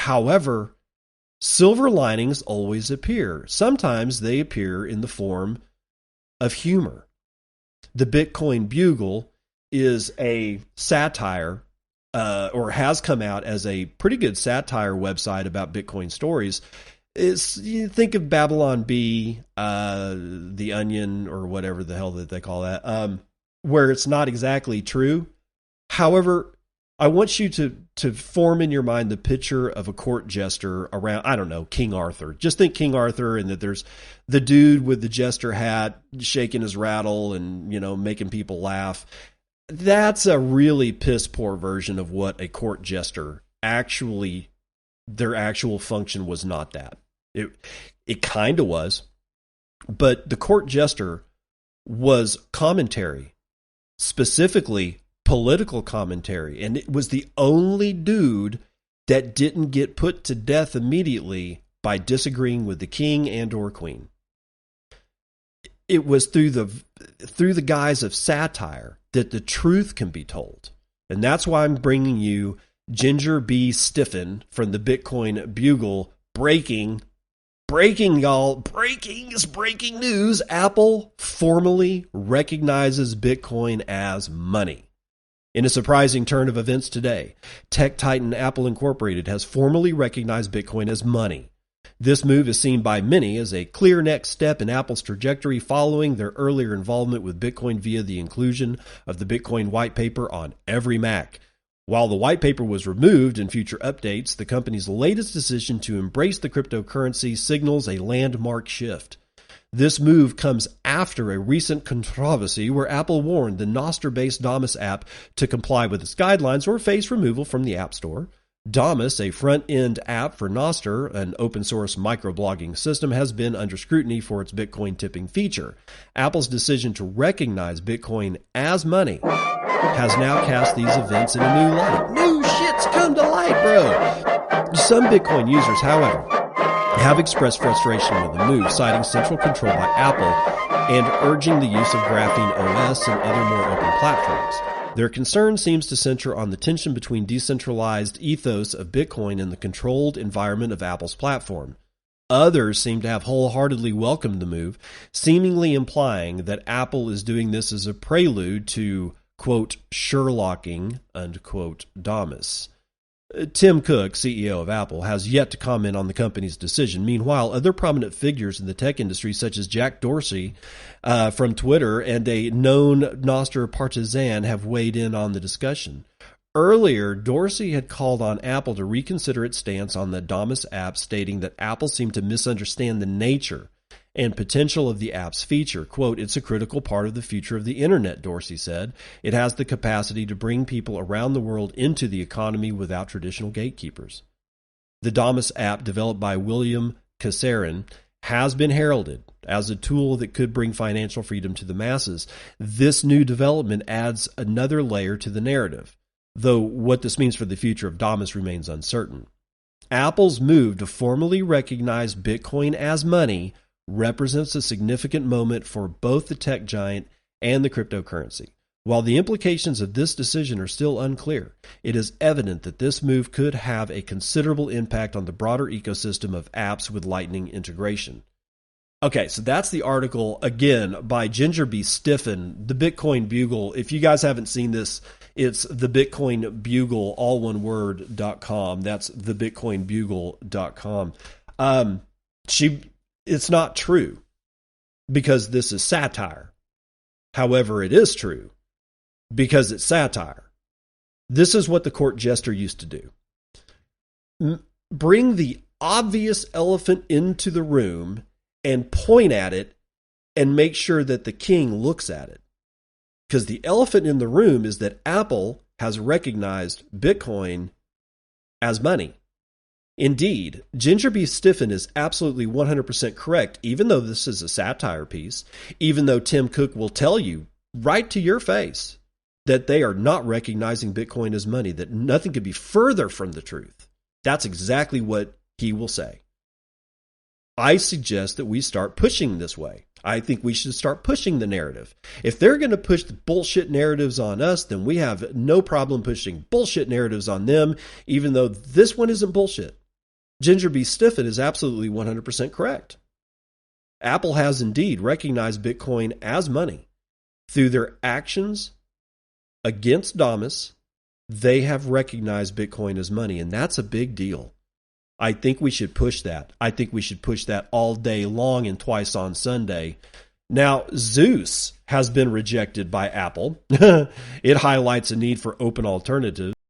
However, silver linings always appear. Sometimes they appear in the form of humor. The Bitcoin Bugle is a satire, or has come out as a pretty good satire website about Bitcoin stories. You think of Babylon Bee, The Onion, or whatever the hell that they call that, where it's not exactly true. However, I want you to form in your mind the picture of a court jester around, I don't know, King Arthur. Just think King Arthur, and that there's the dude with the jester hat shaking his rattle and, making people laugh. That's a really piss poor version of what a court jester actually, their actual function was not that. It kind of was, but the court jester was commentary, specifically political commentary, and it was the only dude that didn't get put to death immediately by disagreeing with the king and or queen. It was through the guise of satire that the truth can be told. And that's why I'm bringing you Ginger B. Stiffin from the Bitcoin Bugle breaking, y'all. Breaking is breaking news. Apple formally recognizes Bitcoin as money. In a surprising turn of events today, tech titan Apple Incorporated has formally recognized Bitcoin as money. This move is seen by many as a clear next step in Apple's trajectory following their earlier involvement with Bitcoin via the inclusion of the Bitcoin white paper on every Mac. While the white paper was removed in future updates, the company's latest decision to embrace the cryptocurrency signals a landmark shift. This move comes after a recent controversy where Apple warned the Nostr-based Damus app to comply with its guidelines or face removal from the App Store. Damus, a front-end app for Nostr, an open-source microblogging system, has been under scrutiny for its Bitcoin tipping feature. Apple's decision to recognize Bitcoin as money has now cast these events in a new light. New shit's come to light, bro! Some Bitcoin users, however, have expressed frustration with the move, citing central control by Apple and urging the use of Graphene OS and other more open platforms. Their concern seems to center on the tension between decentralized ethos of Bitcoin and the controlled environment of Apple's platform. Others seem to have wholeheartedly welcomed the move, seemingly implying that Apple is doing this as a prelude to, quote, Sherlocking, unquote, Damus. Tim Cook, CEO of Apple, has yet to comment on the company's decision. Meanwhile, other prominent figures in the tech industry, such as Jack Dorsey from Twitter and a known Nostr partisan, have weighed in on the discussion. Earlier, Dorsey had called on Apple to reconsider its stance on the Damus app, stating that Apple seemed to misunderstand the nature and potential of the app's feature. Quote, it's a critical part of the future of the internet, Dorsey said. It has the capacity to bring people around the world into the economy without traditional gatekeepers. The Damus app, developed by William Kassarin, has been heralded as a tool that could bring financial freedom to the masses. This new development adds another layer to the narrative, though what this means for the future of Damus remains uncertain. Apple's move to formally recognize Bitcoin as money represents a significant moment for both the tech giant and the cryptocurrency. While the implications of this decision are still unclear, it is evident that this move could have a considerable impact on the broader ecosystem of apps with Lightning integration. Okay, so that's the article, again, by Ginger B. Stiffin, the Bitcoin Bugle. If you guys haven't seen this, it's the Bitcoin Bugle, all one word.com. That's thebitcoinbugle.com. It's not true because this is satire. However, it is true because it's satire. This is what the court jester used to do. Bring the obvious elephant into the room and point at it and make sure that the king looks at it. Because the elephant in the room is that Apple has recognized Bitcoin as money. Indeed, Ginger B. Stiffin is absolutely 100% correct, even though this is a satire piece, even though Tim Cook will tell you right to your face that they are not recognizing Bitcoin as money, that nothing could be further from the truth. That's exactly what he will say. I suggest that we start pushing this way. I think we should start pushing the narrative. If they're going to push the bullshit narratives on us, then we have no problem pushing bullshit narratives on them, even though this one isn't bullshit. Ginger B. Stiffin is absolutely 100% correct. Apple has indeed recognized Bitcoin as money through their actions against Damas. They have recognized Bitcoin as money, and that's a big deal. I think we should push that. I think we should push that all day long and twice on Sunday. Now, Zeus has been rejected by Apple. It highlights a need for open alternatives.